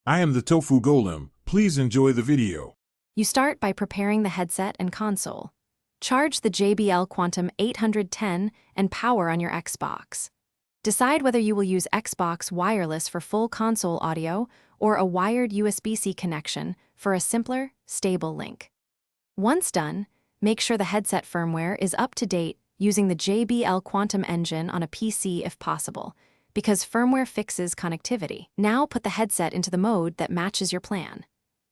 I am the Tofu Golem. Please enjoy the video. You start by preparing the headset and console. Charge the JBL Quantum 810 and power on your Xbox. Decide whether you will use Xbox wireless for full console audio or a wired USB-C connection for a simpler, stable link. Once done, make sure the headset firmware is up to date using the JBL Quantum engine on a PC if possible, because firmware fixes connectivity. Now put the headset into the mode that matches your plan.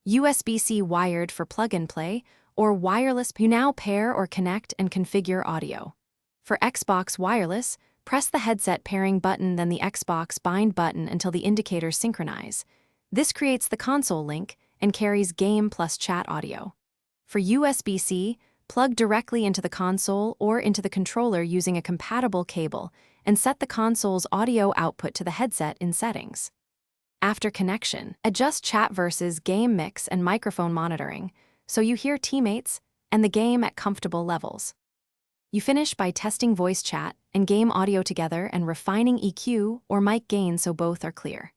USB-C wired for plug-and-play or wireless. You now pair or connect and configure audio. For Xbox wireless, press the headset pairing button then the Xbox bind button until the indicators synchronize. This creates the console link and carries game plus chat audio. For USB-C, plug directly into the console or into the controller using a compatible cable and set the console's audio output to the headset in settings. After connection, adjust chat versus game mix and microphone monitoring so you hear teammates and the game at comfortable levels. You finish by testing voice chat and game audio together and refining EQ or mic gain so both are clear.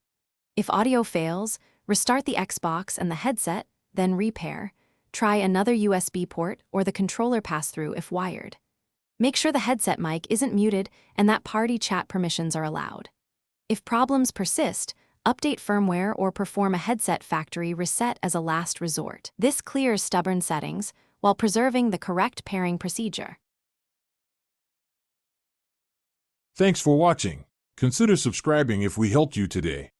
If audio fails, restart the Xbox and the headset, then repair. Try another USB port or the controller pass-through if wired. Make sure the headset mic isn't muted and that party chat permissions are allowed. If problems persist, update firmware or perform a headset factory reset as a last resort. This clears stubborn settings while preserving the correct pairing procedure. Thanks for watching. Consider subscribing if we helped you today.